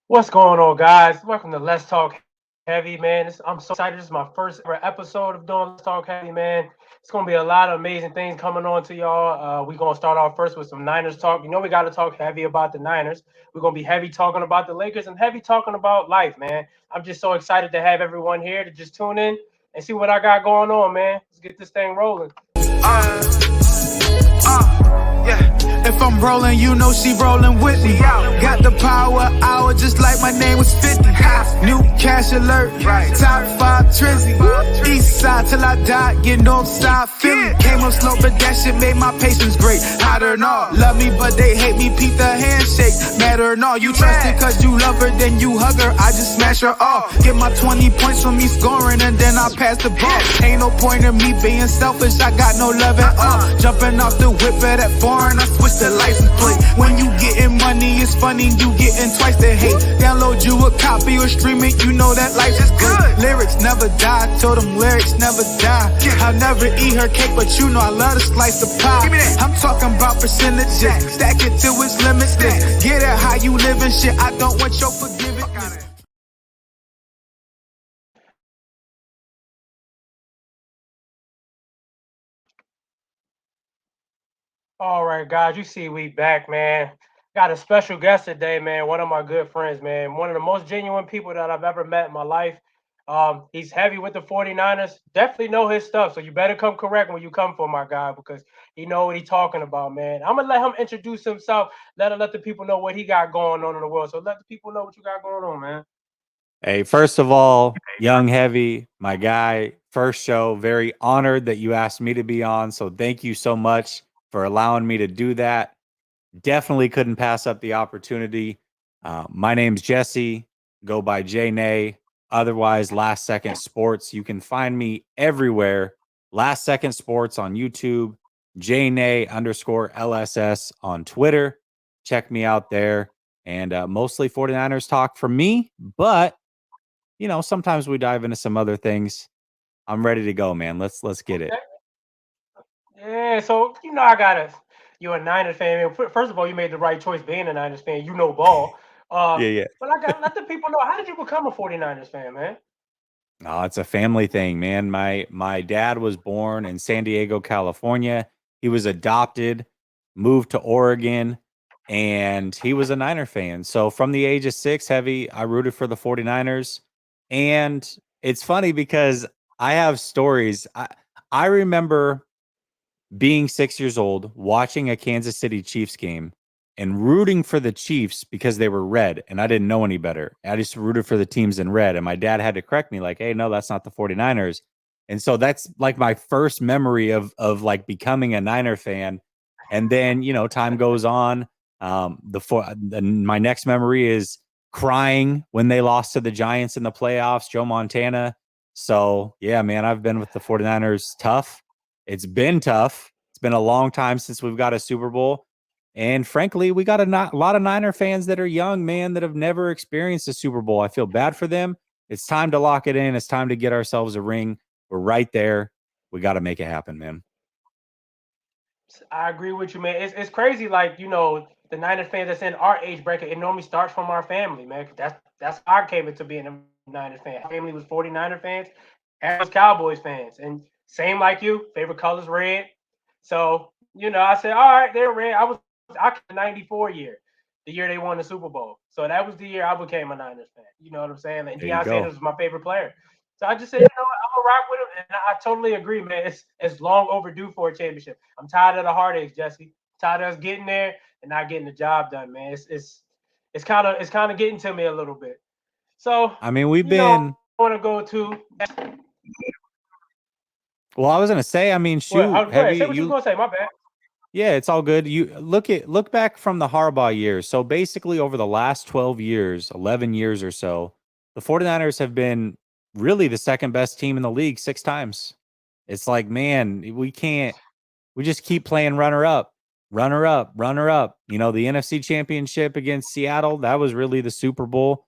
What's going on, guys? Welcome to Let's Talk Heavy, man. I'm so excited. This is my first ever episode of doing Let's Talk Heavy, man. It's going to be a lot of amazing things coming on to y'all. We're going to start off first with some Niners talk. You know, we got to talk heavy about the Niners. We're going to be heavy talking about the Lakers and heavy talking about life, man. I'm just so excited to have everyone here to just tune in and see what I got going on, man. Let's get this thing rolling. Yeah. If I'm rolling, you know she rolling with me. Got the power hour just like my name was 50. New cash alert, top 5 trizzy. East side till I die, get north side Philly. Came up slow, but that shit made my patience great. Hotter than all, love me, but they hate me. Peep the handshake, matter than all. You trust it cause you love her, then you hug her. I just smash her off. Get my 20 points from me scoring, and then I pass the ball. Ain't no point in me being selfish, I got no love at all. Jumping off the whip of that foreign, I switch the license plate. When you getting money, it's funny, you getting twice the hate. Download you a copy or stream it, you know that life is good. Lyrics never die, told them lyrics never die. I'll never eat her cake, but you know I love to slice the pie. I'm talking about percentages, stack it till it's limitless. Get it how you living shit, I don't want your forgiveness. All right, guys, you see we back, man. Got a special guest today, man. One of my good friends, man. One of the most genuine people that I've ever met in my life. He's heavy with the 49ers. Definitely know his stuff. So you better come correct when you come for my guy because he know what he's talking about, man. I'm gonna let him introduce himself. Let the people know what he got going on in the world. So let the people know what you got going on, man. Hey, first of all, Young Heavy, my guy, first show, very honored that you asked me to be on. So thank you so much for allowing me to do that. Definitely couldn't pass up the opportunity. My name's Jessie, go by J Nay, otherwise Last Second Sports. You can find me everywhere. Last Second Sports on YouTube, J Nay _ LSS on Twitter. Check me out there. And mostly 49ers talk from me, but sometimes we dive into some other things. I'm ready to go, man. Let's get it. Okay. Yeah, so I got to you're a Niners fan. Man. First of all, you made the right choice being a Niners fan. You know ball. Yeah, yeah. But I got to let the people know, how did you become a 49ers fan, man? No, it's a family thing, man. My dad was born in San Diego, California. He was adopted, moved to Oregon, and he was a Niner fan. So from the age of 6, heavy, I rooted for the 49ers. And it's funny because I have stories. I remember being 6 years old, watching a Kansas City Chiefs game and rooting for the Chiefs because they were red and I didn't know any better. I just rooted for the teams in red. And my dad had to correct me like, hey, no, that's not the 49ers. And so that's like my first memory of like becoming a Niner fan. And then, time goes on. My next memory is crying when they lost to the Giants in the playoffs, Joe Montana. So, yeah, man, I've been with the 49ers tough. It's been tough. It's been a long time since we've got a Super Bowl. And frankly, we got a lot of Niner fans that are young, man, that have never experienced a Super Bowl. I feel bad for them. It's time to lock it in. It's time to get ourselves a ring. We're right there. We got to make it happen, man. I agree with you, man. It's crazy, like the Niners fans that's in our age bracket. It normally starts from our family, man. 'Cause that's how I came into being a Niners fan. My family was 49er fans, and was Cowboys fans, and same like you. Favorite colors red. So I said, all right, they're red. I came the '94 year, the year they won the Super Bowl. So that was the year I became a Niners fan. You know what I'm saying? And There you Deion go. Sanders was my favorite player. So I just said, I'm gonna rock with him, and I totally agree, man. It's long overdue for a championship. I'm tired of the heartaches, Jesse. Tired of us getting there and not getting the job done, man. It's kind of getting to me a little bit. So I mean, we've I been, want to go to well, I was going to say, I mean, what? shoot, Go ahead. heavy, Say what you was gonna say. My bad. yeah, it's all good. You look back from the Harbaugh years. So basically over the last 12 years, 11 years or so, the 49ers have been really the second best team in the league 6 times. It's like, man, we just keep playing runner up, runner up, runner up. The NFC Championship against Seattle, that was really the Super Bowl.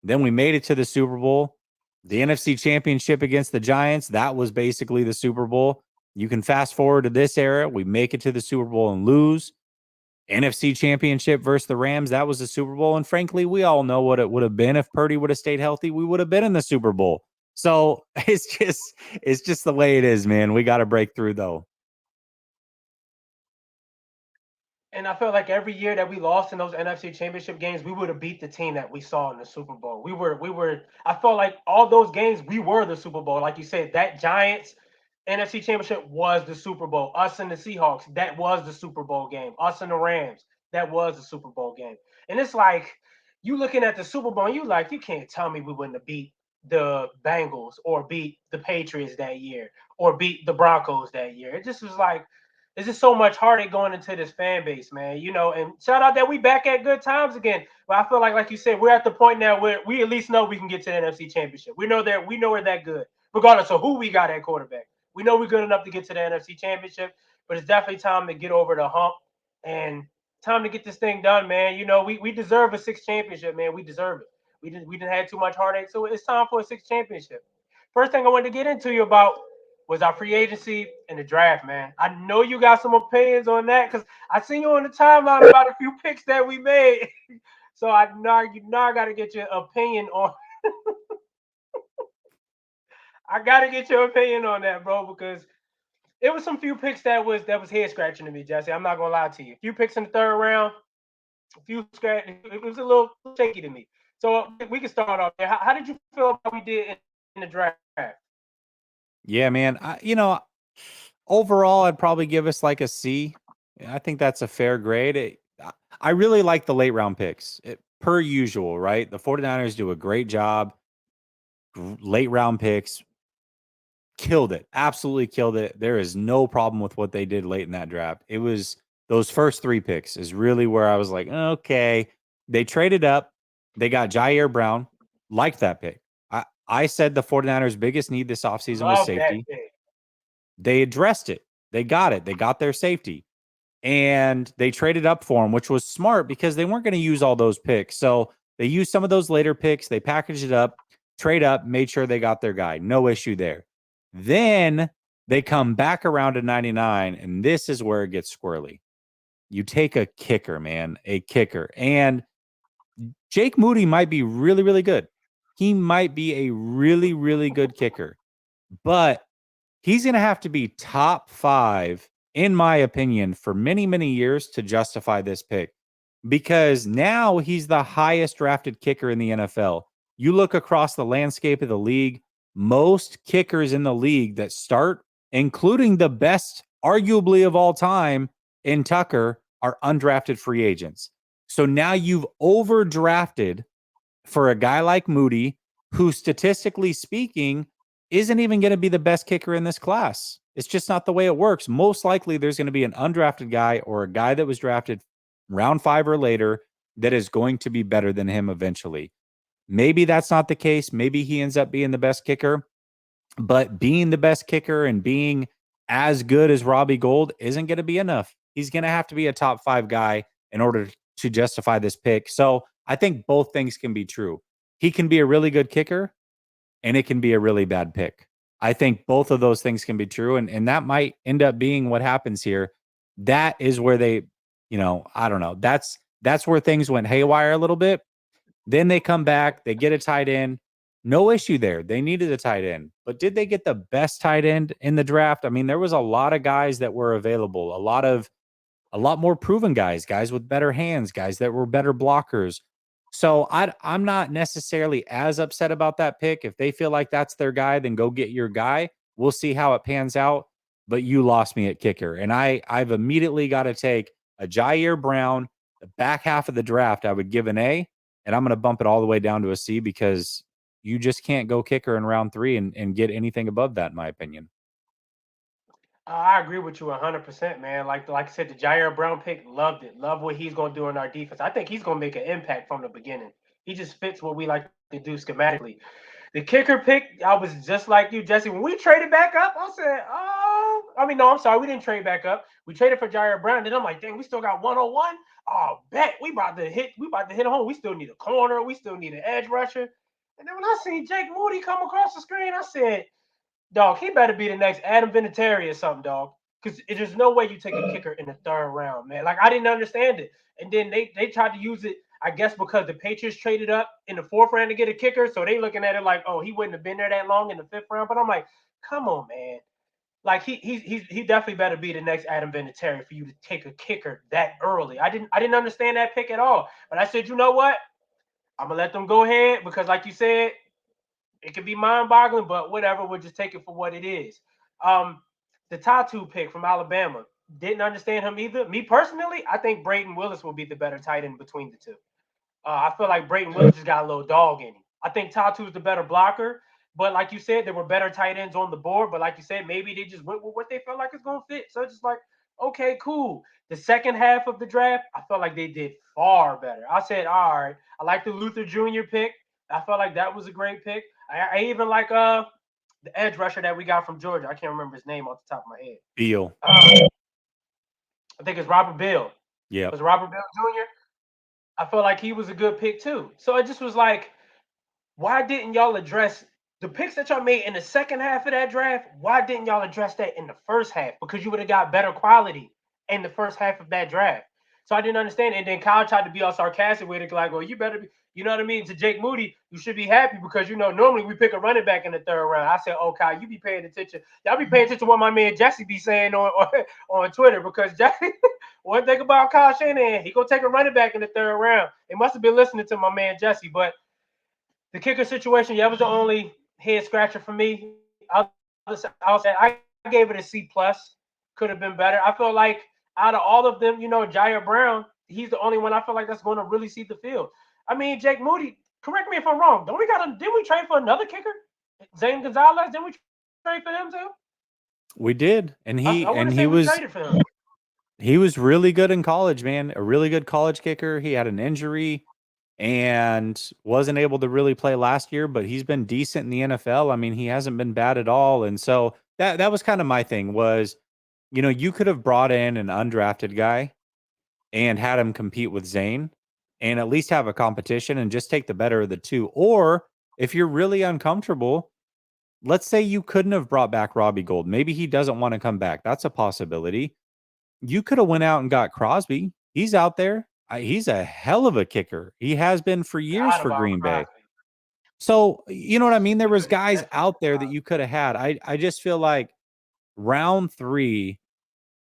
Then we made it to the Super Bowl. The NFC Championship against the Giants, that was basically the Super Bowl. You can fast forward to this era. We make it to the Super Bowl and lose. NFC Championship versus the Rams, that was the Super Bowl. And frankly, we all know what it would have been if Purdy would have stayed healthy. We would have been in the Super Bowl. So it's just the way it is, man. We got to break through though. And I felt like every year that we lost in those NFC Championship games, we would have beat the team that we saw in the Super Bowl. We were. I felt like all those games we were the Super Bowl. Like you said, that Giants NFC Championship was the Super Bowl. Us and the Seahawks, that was the Super Bowl game. Us and the Rams, that was the Super Bowl game. And it's like you looking at the Super Bowl, and you like you can't tell me we wouldn't have beat the Bengals or beat the Patriots that year or beat the Broncos that year. It just was like there's just so much heartache going into this fan base, man. And shout out that we back at good times again. But I feel like you said, we're at the point now where we at least know we can get to the NFC Championship. We know we're that good, regardless of who we got at quarterback. We know we're good enough to get to the NFC Championship, but it's definitely time to get over the hump and time to get this thing done, man. We deserve a sixth championship, man. We deserve it. We didn't have too much heartache, so it's time for a sixth championship. First thing I wanted to get into you about was our free agency and the draft, man. I know you got some opinions on that because I seen you on the timeline about a few picks that we made. So I got to get your opinion on. I got to get your opinion on that, bro, because it was some few picks that was head scratching to me, Jesse. I'm not gonna lie to you. A few picks in the third round, a few scratch. It was a little shaky to me. So we can start off there. How did you feel about what we did in the draft? Yeah, man. Overall, I'd probably give us like a C. I think that's a fair grade. I really like the late round picks, per usual, right? The 49ers do a great job. Late round picks, killed it. Absolutely killed it. There is no problem with what they did late in that draft. It was those first three picks is really where I was like, okay. They traded up. They got Jair Brown. Liked that pick. I said the 49ers' biggest need this offseason was Love that safety. pick. They addressed it. They got it. They got their safety. And they traded up for him, which was smart because they weren't going to use all those picks. So they used some of those later picks. They packaged it up, trade up, made sure they got their guy. No issue there. Then they come back around to 99, and this is where it gets squirrely. You take a kicker, man, a kicker. And Jake Moody might be really, really good. He might be a really, really good kicker. But he's going to have to be top 5, in my opinion, for many, many years to justify this pick because now he's the highest drafted kicker in the NFL. You look across the landscape of the league, most kickers in the league that start, including the best, arguably of all time, in Tucker, are undrafted free agents. So now you've overdrafted for a guy like Moody, who statistically speaking isn't even going to be the best kicker in this class. It's just not the way it works. Most likely there's going to be an undrafted guy or a guy that was drafted round 5 or later that is going to be better than him eventually. Maybe that's not the case. Maybe he ends up being the best kicker, but being the best kicker and being as good as Robbie Gould isn't going to be enough. He's going to have to be a top 5 guy in order to justify this pick. So I think both things can be true. He can be a really good kicker and it can be a really bad pick. I think both of those things can be true. And that might end up being what happens here. That is where they, I don't know. That's where things went haywire a little bit. Then they come back, they get a tight end. No issue there. They needed a tight end. But did they get the best tight end in the draft? I mean, there was a lot of guys that were available, a lot more proven guys with better hands, guys that were better blockers. So I'm not necessarily as upset about that pick. If they feel like that's their guy, then go get your guy. We'll see how it pans out. But you lost me at kicker. And I've immediately got to take a Jair Brown, the back half of the draft, I would give an A, and I'm going to bump it all the way down to a C because you just can't go kicker in round 3 and get anything above that, in my opinion. I agree with you 100%, man. Like I said, the Jair Brown pick, loved it. Love what he's going to do in our defense. I think he's going to make an impact from the beginning. He just fits what we like to do schematically. The kicker pick, I was just like you, Jesse. When we traded back up, I said, oh, I mean, no, I'm sorry. We didn't trade back up. We traded for Jair Brown. Then I'm like, dang, we still got 101. Oh, bet we about to hit home. We still need a corner. We still need an edge rusher. And then when I seen Jake Moody come across the screen, I said, dog, he better be the next Adam Vinatieri or something, dog. because there's no way you take a kicker in the third round, man. Like I didn't understand it, and then they tried to use it, I guess, because the Patriots traded up in the fourth round to get a kicker, so they looking at it like, oh, he wouldn't have been there that long in the fifth round. But I'm like, come on, man. Like he definitely better be the next Adam Vinatieri for you to take a kicker that early. I didn't understand that pick at all. But I said, you know what? I'm gonna let them go ahead because, like you said, it can be mind-boggling, but whatever. We'll just take it for what it is. Um, the Tatu pick from Alabama, didn't understand him either. Me personally, I think Brayden Willis will be the better tight end between the two. I feel like Brayden Willis just got a little dog in him. I think Tatu's the better blocker, but like you said, there were better tight ends on the board. But like you said, maybe they just went with what they felt like is going to fit. So it's just like, okay, cool. The second half of the draft, I felt like they did far better. I said, all right, I like the Luther Jr. pick. I felt like that was a great pick. I even like the edge rusher that we got from Georgia. I can't remember his name off the top of my head. Beal. I think it's Robert Bill. Yeah. It was Robert Bill Jr. I felt like he was a good pick too. So it just was like, why didn't y'all address the picks that y'all made in the second half of that draft? Why didn't y'all address that in the first half? Because you would have got better quality in the first half of that draft. So I didn't understand. And then Kyle tried to be all sarcastic with it, like, well, you better be, you know what I mean? To Jake Moody, you should be happy because, normally we pick a running back in the third round. I said, oh, Kyle, you be paying attention. Y'all be paying attention to what my man Jessie be saying on Twitter because Jessie, one thing about Kyle Shanahan, he going to take a running back in the third round. They must have been listening to my man Jessie, but the kicker situation, yeah, was the only head scratcher for me. I'll say I gave it a C plus. Could have been better. I feel like out of all of them, Jair Brown, he's the only one I feel like that's going to really see the field. I mean, Jake Moody. Correct me if I'm wrong. Didn't we trade for another kicker? Zane Gonzalez. Didn't we trade for him too? We did, and I want to say we traded for him. He was really good in college, man. A really good college kicker. He had an injury and wasn't able to really play last year, but he's been decent in the NFL. I mean, he hasn't been bad at all. And so that was kind of my thing was, you could have brought in an undrafted guy and had him compete with Zane and at least have a competition and just take the better of the two. Or if you're really uncomfortable, let's say you couldn't have brought back Robbie Gould. Maybe he doesn't want to come back. That's a possibility. You could have went out and got Crosby. He's out there. He's a hell of a kicker. He has been for years for Green Bay. So, you know what I mean? There was guys out there that you could have had. I just feel like round 3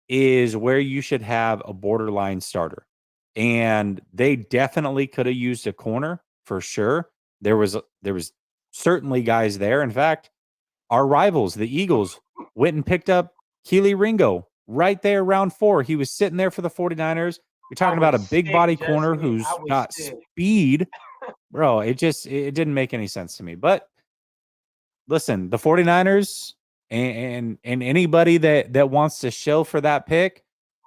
is where you should have a borderline starter. And they definitely could have used a corner for sure. There was certainly guys there. In fact, our rivals, the Eagles, went and picked up Keely Ringo right there, round 4. He was sitting there for the 49ers. You're talking about a big body corner who's got speed. Bro, it didn't make any sense to me. But listen, the 49ers and anybody that wants to shill for that pick,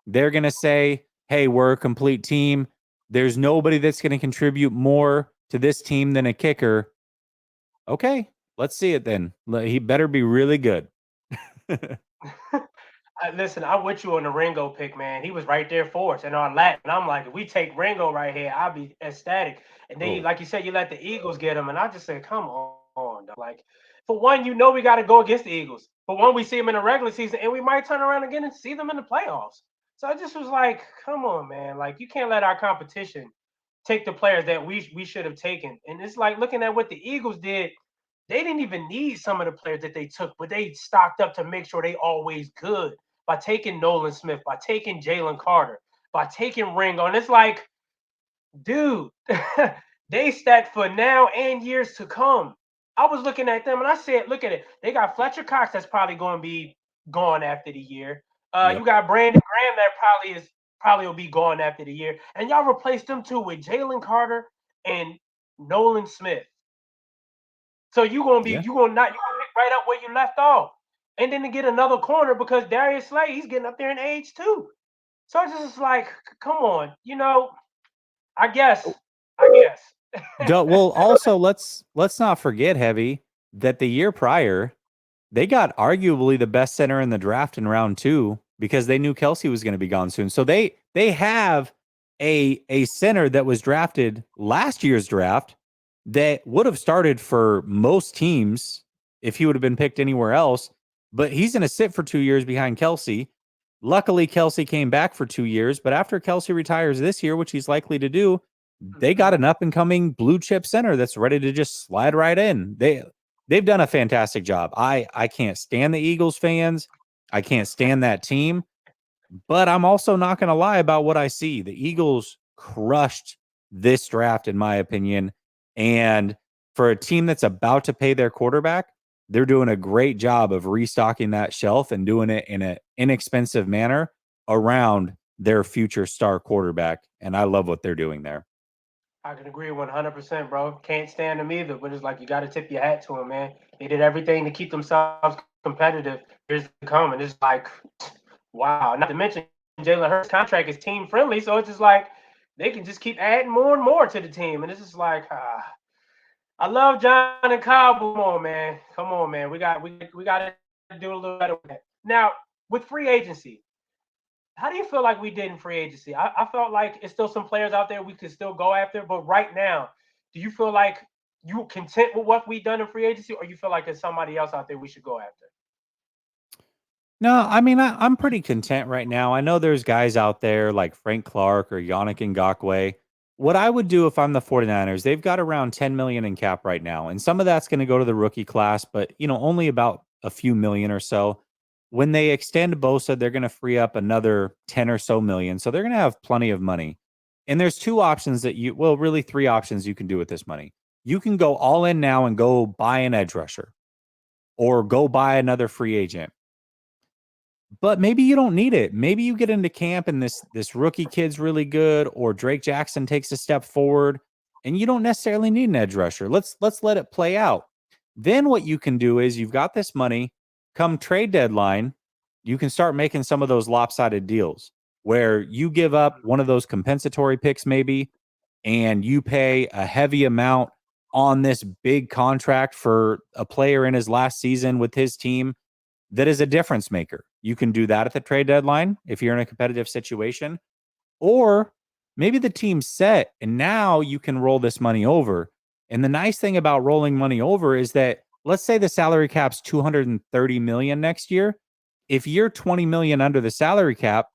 they're going to say, hey, we're a complete team. There's nobody that's going to contribute more to this team than a kicker. Okay, let's see it then. He better be really good. Listen, I'm with you on the Ringo pick, man. He was right there for us in our lap. And I'm like, if we take Ringo right here, I'll be ecstatic. And then, like you said, you let the Eagles get him. And I just said, come on. Dog. Like, for one, we got to go against the Eagles. For one, we see them in the regular season, and we might turn around again and see them in the playoffs. So I just was like, come on, man. Like, you can't let our competition take the players that we should have taken. And it's like looking at what the Eagles did. They didn't even need some of the players that they took, but they stocked up to make sure they always good by taking Nolan Smith, by taking Jalen Carter, by taking Ringo. And it's like, dude, they stacked for now and years to come. I was looking at them and I said, look at it. They got Fletcher Cox that's probably going to be gone after the year. You got Brandon Graham that probably will be gone after the year. And y'all replaced them too with Jalen Carter and Nolan Smith. So you're gonna pick right up where you left off, and then to get another corner because Darius Slay, he's getting up there in age too. So it's just like, come on, I guess. Well, also let's not forget, Heavy, that the year prior they got arguably the best center in the draft in round 2 because they knew Kelsey was going to be gone soon. So they have a center that was drafted last year's draft that would have started for most teams if he would have been picked anywhere else, but he's going to sit for 2 years behind Kelsey. Luckily, Kelsey came back for 2 years, but after Kelsey retires this year, which he's likely to do, they got Mhm. an up and coming blue chip center that's ready to just slide right in. They've done a fantastic job. I can't stand the Eagles fans. I can't stand that team, but I'm also not going to lie about what I see. The Eagles crushed this draft, in my opinion. And for a team that's about to pay their quarterback, they're doing a great job of restocking that shelf and doing it in an inexpensive manner around their future star quarterback. And I love what they're doing there. I can agree 100%, bro. Can't stand them either, but it's like you got to tip your hat to them, man. They did everything to keep themselves competitive. Years to come, and it's like, wow. Not to mention, Jalen Hurts' contract is team friendly, so it's just like they can just keep adding more and more to the team, and it's just like, I love John and Kyle, but come on, man. We got to do a little better with that. Now, with free agency, how do you feel like we did in free agency? I felt like it's still some players out there we could still go after, but right now, do you feel like you content with what we done in free agency, or you feel like there's somebody else out there we should go after? No, I mean, I'm pretty content right now. I know there's guys out there like Frank Clark or Yannick Ngakwe. What I would do if I'm the 49ers, they've got around 10 million in cap right now. And some of that's going to go to the rookie class, but only about a few million or so. When they extend Bosa, they're going to free up another 10 or so million. So they're going to have plenty of money. And there's two options really three options you can do with this money. You can go all in now and go buy an edge rusher or go buy another free agent, but maybe you don't need it. Maybe you get into camp and this rookie kid's really good, or Drake Jackson takes a step forward, and you don't necessarily need an edge rusher. Let's let it play out. Then what you can do is you've got this money. Come trade deadline, you can start making some of those lopsided deals where you give up one of those compensatory picks, maybe, and you pay a heavy amount on this big contract for a player in his last season with his team that is a difference maker. You can do that at the trade deadline if you're in a competitive situation, or maybe the team's set and now you can roll this money over. And the nice thing about rolling money over is that, let's say the salary cap's 230 million next year. If you're 20 million under the salary cap,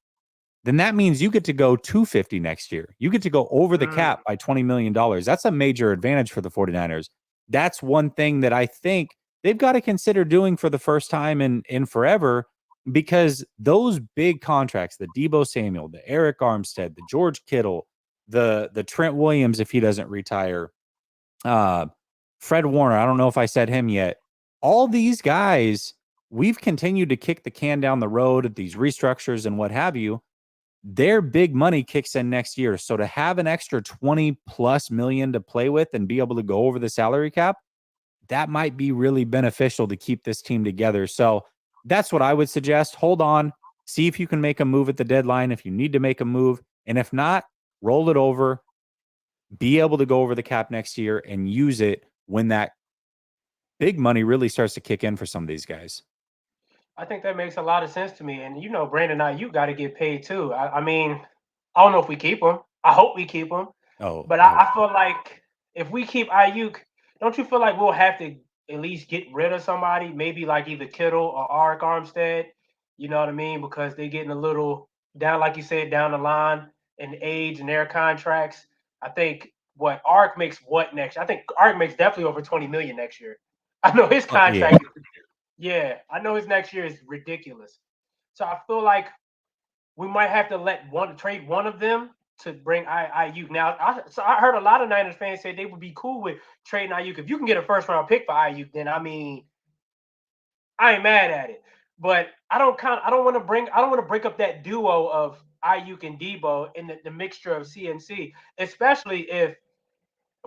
then that means you get to go 250 next year. You get to go over the Mm, cap by $20 million. That's a major advantage for the 49ers. That's one thing that I think they've got to consider doing for the first time in forever, because those big contracts, the Deebo Samuel, the Eric Armstead, the George Kittle, the Trent Williams, if he doesn't retire, uh, Fred Warner, I don't know if I said him yet. All these guys, we've continued to kick the can down the road at these restructures and what have you. Their big money kicks in next year. So to have an extra 20 plus million to play with and be able to go over the salary cap, that might be really beneficial to keep this team together. So that's what I would suggest. Hold on, see if you can make a move at the deadline if you need to make a move. And if not, roll it over, be able to go over the cap next year and use it when that big money really starts to kick in for some of these guys. I think that makes a lot of sense to me. And Brandon, now you got to get paid too. I mean, I don't know if we keep him. I hope we keep him. Oh, But I hope I feel like if we keep Ayuk, don't you feel like we'll have to at least get rid of somebody? Maybe like either Kittle or Arik Armstead. You know what I mean? Because they're getting a little down, like you said, down the line in age and their contracts. I think what Arik makes what next year? I think Arik makes definitely over 20 million next year. I know his yeah. contract. Yeah, I know his next year is ridiculous. So I feel like we might have to trade one of them to bring Ayuk. Now, I heard a lot of Niners fans say they would be cool with trading Ayuk. If you can get a first round pick for Ayuk, then I mean, I ain't mad at it. But I don't want to break up that duo of Ayuk and Debo in the mixture of CNC, especially if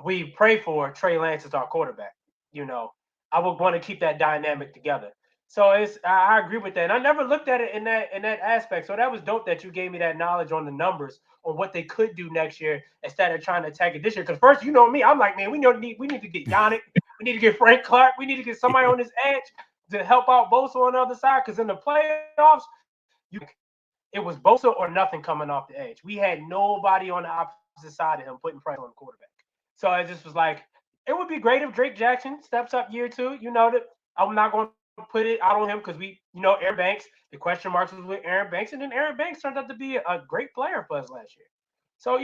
we pray for Trey Lance as our quarterback. You know, I would want to keep that dynamic together. So I agree with that. And I never looked at it in that aspect. So that was dope that you gave me that knowledge on the numbers on what they could do next year instead of trying to attack it this year. Because first, you know me, I'm like, man, we need to get Yannick, we need to get Frank Clark, we need to get somebody on this edge to help out Bosa on the other side. Because in the playoffs, it was Bosa or nothing coming off the edge. We had nobody on the opposite side of him putting pressure on the quarterback. So it just was like, it would be great if Drake Jackson steps up year two. You know that I'm not going to put it out on him because Aaron Banks, the question marks was with Aaron Banks, and then Aaron Banks turned out to be a great player for us last year. So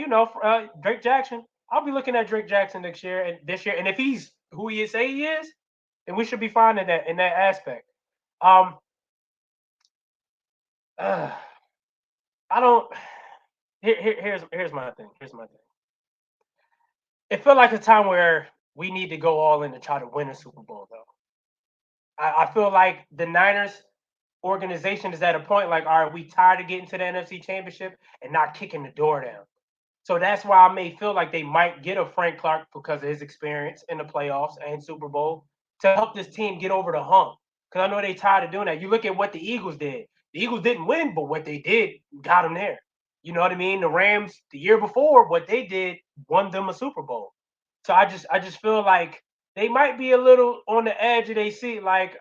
Drake Jackson, I'll be looking at Drake Jackson this year, and if he's who he say he is, then we should be fine in that aspect. Um, uh, I don't. Here's my thing. Here's my thing. It felt like a time where we need to go all in to try to win a Super Bowl, though. I feel like the Niners organization is at a point like, all right, we tired of getting to the NFC Championship and not kicking the door down. So that's why I may feel like they might get a Frank Clark because of his experience in the playoffs and Super Bowl to help this team get over the hump. Because I know they tired of doing that. You look at what the Eagles did. The Eagles didn't win, but what they did got them there. You know what I mean? The Rams the year before, what they did won them a Super Bowl. So I just feel like they might be a little on the edge of their seat. Like,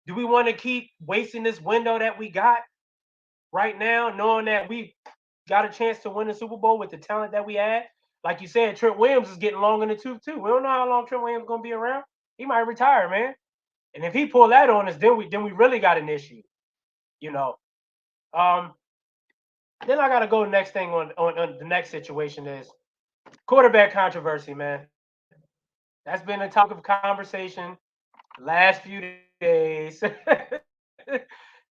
do we want to keep wasting this window that we got right now, knowing that we got a chance to win the Super Bowl with the talent that we had? Like you said, Trent Williams is getting long in the tooth too. We don't know how long Trent Williams is gonna be around. He might retire, man. And if he pull that on us, then we really got an issue. You know. Um, then I gotta go next thing on the next situation is quarterback controversy, man. That's been a topic of conversation the last few days.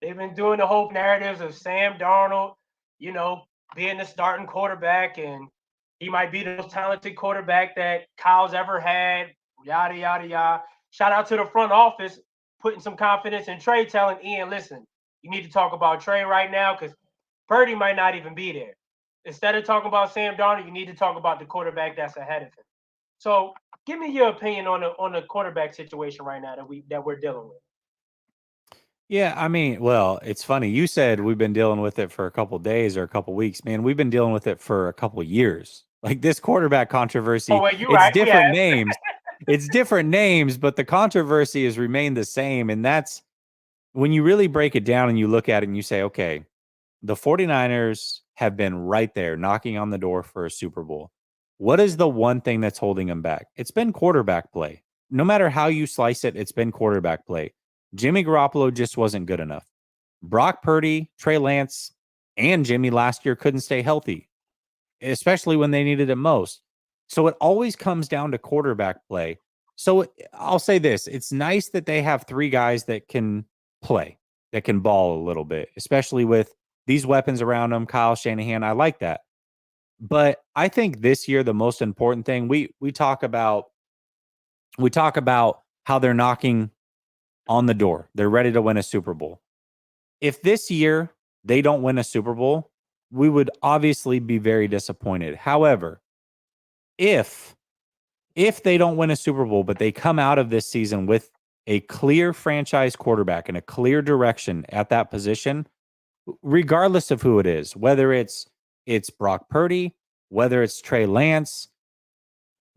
They've been doing the whole narratives of Sam Darnold, you know, being the starting quarterback, and he might be the most talented quarterback that Kyle's ever had. Yada yada yada. Shout out to the front office putting some confidence in Trey, telling Ian, listen, you need to talk about Trey right now because Purdy might not even be there. Instead of talking about Sam Darnold, you need to talk about the quarterback that's ahead of him. So, give me your opinion on the quarterback situation right now that we're dealing with. Yeah, I mean, well, it's funny. You said we've been dealing with it for a couple days or a couple weeks. Man, we've been dealing with it for a couple years. Like this quarterback Oh, controversy, well, you're it's right. We different have. names. It's different names, but the controversy has remained the same. And that's when you really break it down and you look at it and you say, okay, the 49ers have been right there knocking on the door for a Super Bowl. What is the one thing that's holding them back? It's been quarterback play. No matter how you slice it, it's been quarterback play. Jimmy Garoppolo just wasn't good enough. Brock Purdy, Trey Lance, and Jimmy last year couldn't stay healthy, especially when they needed it most. So it always comes down to quarterback play. So I'll say this, it's nice that they have three guys that can play, that can ball a little bit, especially with these weapons around them, Kyle Shanahan. I like that. But I think this year the most important thing we talk about how they're knocking on the door. They're ready to win a Super Bowl. If this year they don't win a Super Bowl, we would obviously be very disappointed. However, if they don't win a Super Bowl, but they come out of this season with a clear franchise quarterback and a clear direction at that position, regardless of who it is, whether it's Brock Purdy, whether it's Trey Lance,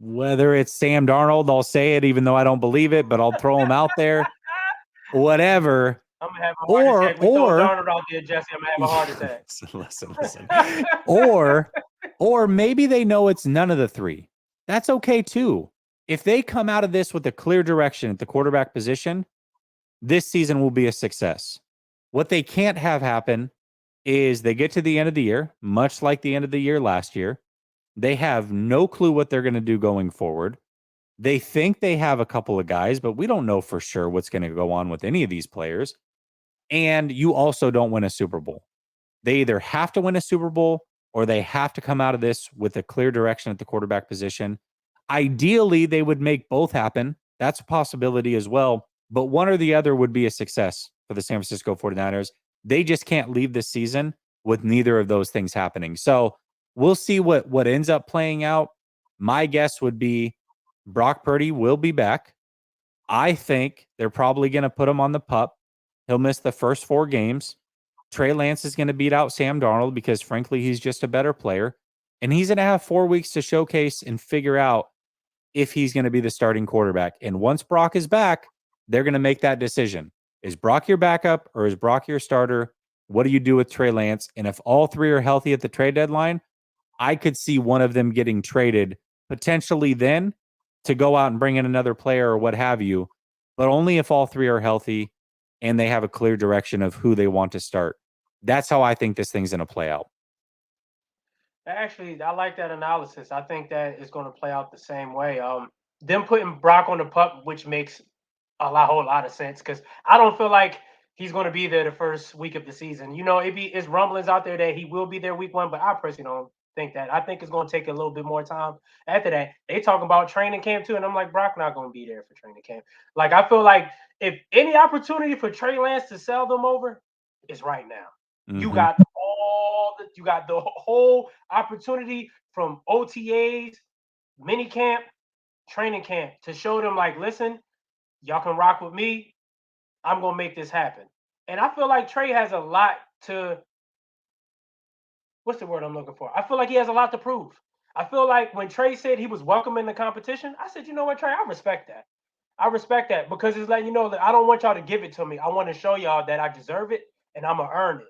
whether it's Sam Darnold, I'll say it even though I don't believe it, but I'll throw him out there. Whatever. I'm gonna have a heart Or attack. We throw Darnold out there, Jesse. I'm gonna have a heart attack. listen. Or maybe they know it's none of the three. That's okay too. If they come out of this with a clear direction at the quarterback position, this season will be a success. What they can't have happen is they get to the end of the year, much like the end of the year last year. They have no clue what they're going to do going forward. They think they have a couple of guys, but we don't know for sure what's going to go on with any of these players. And you also don't win a Super Bowl. They either have to win a Super Bowl or they have to come out of this with a clear direction at the quarterback position. Ideally, they would make both happen. That's a possibility as well. But one or the other would be a success for the San Francisco 49ers. They just can't leave this season with neither of those things happening. So we'll see what ends up playing out. My guess would be Brock Purdy will be back. I think they're probably going to put him on the pup. He'll miss the first 4 games. Trey Lance is going to beat out Sam Darnold because, frankly, he's just a better player. And he's going to have 4 weeks to showcase and figure out if he's going to be the starting quarterback. And once Brock is back, they're going to make that decision. Is Brock your backup or is Brock your starter? What do you do with Trey Lance? And if all 3 are healthy at the trade deadline, I could see one of them getting traded potentially then to go out and bring in another player or what have you. but only if all three are healthy and they have a clear direction of who they want to start. That's how I think this thing's going to play out. Actually, I like that analysis. I think that it's going to play out the same way. Them putting Brock on the pup, which makes whole lot of sense because I don't feel like he's going to be there the first week of the season. It's rumblings out there that he will be there week 1, but I personally don't think that. I think it's going to take a little bit more time after that. They talk about training camp too, and I'm like, Brock not going to be there for training camp. Like, I feel like if any opportunity for Trey Lance to sell them over, is right now. You got you got the whole opportunity from OTAs, mini camp, training camp to show them like, listen, y'all can rock with me. I'm gonna make this happen. And I feel like Trey has a lot to what's the word I'm looking for? I feel like he has a lot to prove. I feel like when Trey said he was welcoming the competition, I said, you know what, Trey, I respect that. I respect that because it's letting you know that I don't want y'all to give it to me. I want to show y'all that I deserve it and I'm gonna earn it.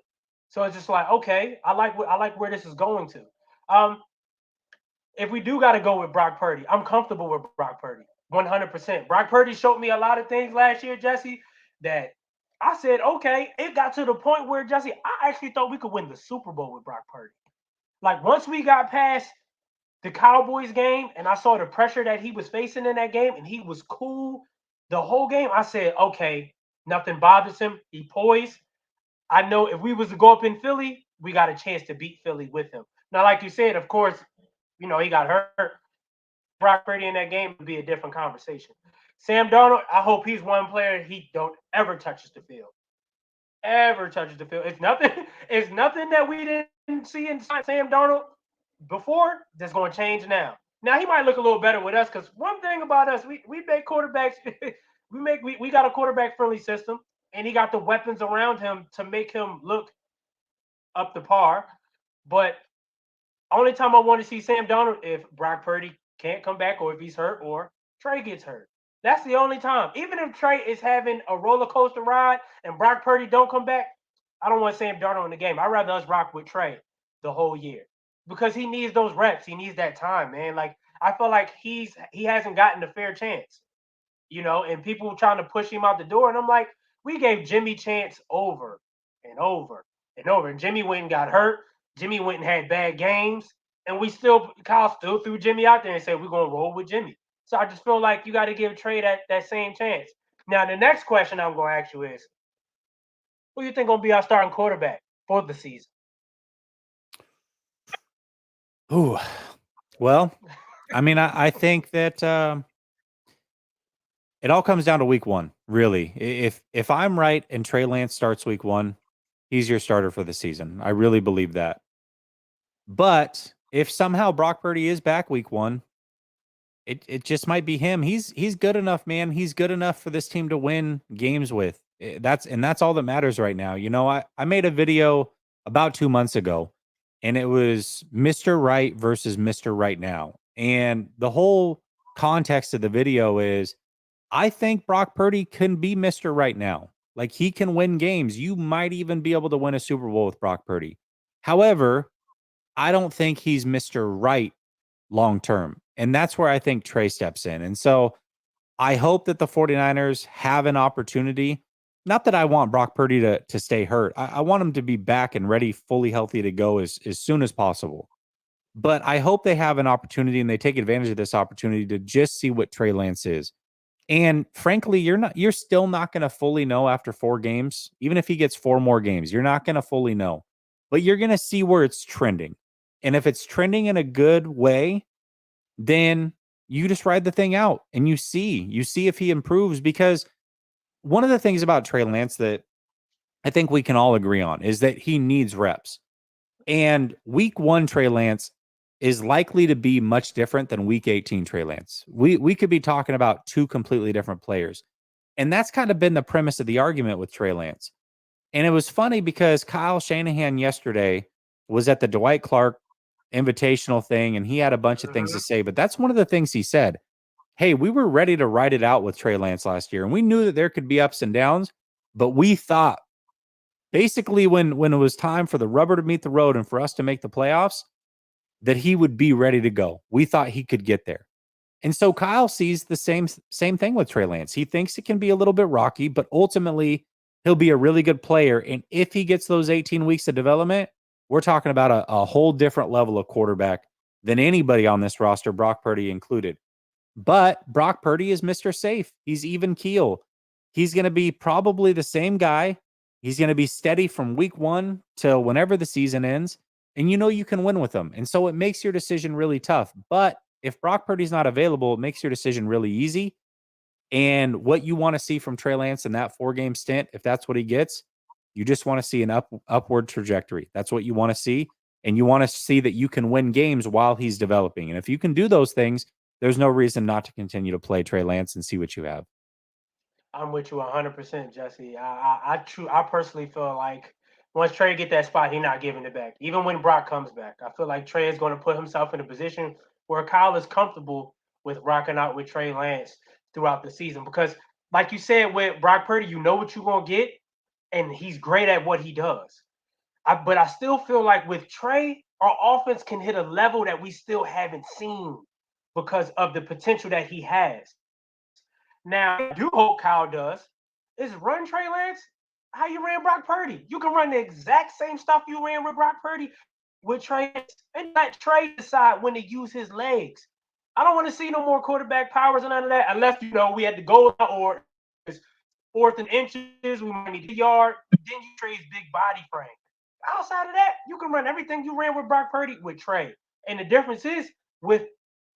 So it's just like, okay, I like where this is going to. If we do got to go with Brock Purdy, I'm comfortable with Brock Purdy, 100%. Brock Purdy showed me a lot of things last year, Jesse, that I said, okay, it got to the point where, Jesse, I actually thought we could win the Super Bowl with Brock Purdy. Like, once we got past the Cowboys game and I saw the pressure that he was facing in that game and he was cool the whole game, I said, okay, nothing bothers him. He poised. I know if we was to go up in Philly, we got a chance to beat Philly with him. Now, like you said, of course, he got hurt. Brock Purdy in that game would be a different conversation. Sam Darnold, I hope he's one player he don't ever touches the field. Ever touches the field. It's nothing. It's nothing that we didn't see in Sam Darnold before that's going to change now. Now he might look a little better with us because one thing about us, we make quarterbacks. we got a quarterback friendly system, and he got the weapons around him to make him look up to par. But only time I want to see Sam Darnold if Brock Purdy can't come back or if he's hurt or Trey gets hurt. That's the only time. Even if Trey is having a roller coaster ride and Brock Purdy don't come back, I don't want Sam Darnold in the game. I'd rather us rock with Trey the whole year because he needs those reps. He needs that time, man. Like, I feel like he hasn't gotten a fair chance, and people trying to push him out the door. And I'm like, we gave Jimmy chance over and over and over. And Jimmy went and got hurt. Jimmy went and had bad games. And Kyle still threw Jimmy out there and said, we're going to roll with Jimmy. So I just feel like you got to give Trey that same chance. Now, the next question I'm going to ask you is, who do you think going to be our starting quarterback for the season? Ooh, well, I mean, I think that it all comes down to week 1, really. If I'm right and Trey Lance starts week 1, he's your starter for the season. I really believe that. But if somehow Brock Purdy is back week 1, it just might be him. He's good enough, man. He's good enough for this team to win games with. That's all that matters right now. I made a video about 2 months ago, and it was Mr. Right versus Mr. Right now. And the whole context of the video is I think Brock Purdy can be Mr. Right now. Like, he can win games. You might even be able to win a Super Bowl with Brock Purdy. However, I don't think he's Mr. Right long term. And that's where I think Trey steps in. And so I hope that the 49ers have an opportunity. Not that I want Brock Purdy to stay hurt. I want him to be back and ready, fully healthy to go as soon as possible. But I hope they have an opportunity and they take advantage of this opportunity to just see what Trey Lance is. And frankly, you're still not going to fully know after 4 games. Even if he gets 4 more games, you're not going to fully know. But you're going to see where it's trending. And if it's trending in a good way, then you just ride the thing out and you see if he improves. Because one of the things about Trey Lance that I think we can all agree on is that he needs reps. And week 1 Trey Lance is likely to be much different than week 18 Trey Lance. We could be talking about 2 completely different players. And that's kind of been the premise of the argument with Trey Lance. And it was funny because Kyle Shanahan yesterday was at the Dwight Clark invitational thing, and he had a bunch of things to say. But that's one of the things he said. Hey, we were ready to ride it out with Trey Lance last year, and we knew that there could be ups and downs, but we thought basically when it was time for the rubber to meet the road and for us to make the playoffs, that he would be ready to go. We thought he could get there. And so Kyle sees the same thing with Trey Lance. He thinks it can be a little bit rocky, but ultimately he'll be a really good player. And if he gets those 18 weeks of development, we're talking about a whole different level of quarterback than anybody on this roster, Brock Purdy included. But Brock Purdy is Mr. Safe. He's even keel. He's going to be probably the same guy. He's going to be steady from week 1 till whenever the season ends. And you can win with him. And so it makes your decision really tough. But if Brock Purdy's not available, it makes your decision really easy. And what you want to see from Trey Lance in that 4-game stint, if that's what he gets, you just want to see an upward trajectory. That's what you want to see. And you want to see that you can win games while he's developing. And if you can do those things, there's no reason not to continue to play Trey Lance and see what you have. I'm with you 100%, Jesse. I personally feel like once Trey get that spot, he's not giving it back. Even when Brock comes back, I feel like Trey is going to put himself in a position where Kyle is comfortable with rocking out with Trey Lance throughout the season. Because, like you said, with Brock Purdy, you know what you're going to get, and he's great at what he does. But I still feel like with Trey, our offense can hit a level that we still haven't seen because of the potential that he has. Now, I do hope Kyle does is run Trey Lance how you ran Brock Purdy. You can run the exact same stuff you ran with Brock Purdy with Trey Lance, and let Trey decide when to use his legs. I don't want to see no more quarterback powers and none of that unless, we had to go or it's 4th and inches, we might need a yard. Then you Trey's big body frame. Outside of that, you can run everything you ran with Brock Purdy with Trey. And the difference is with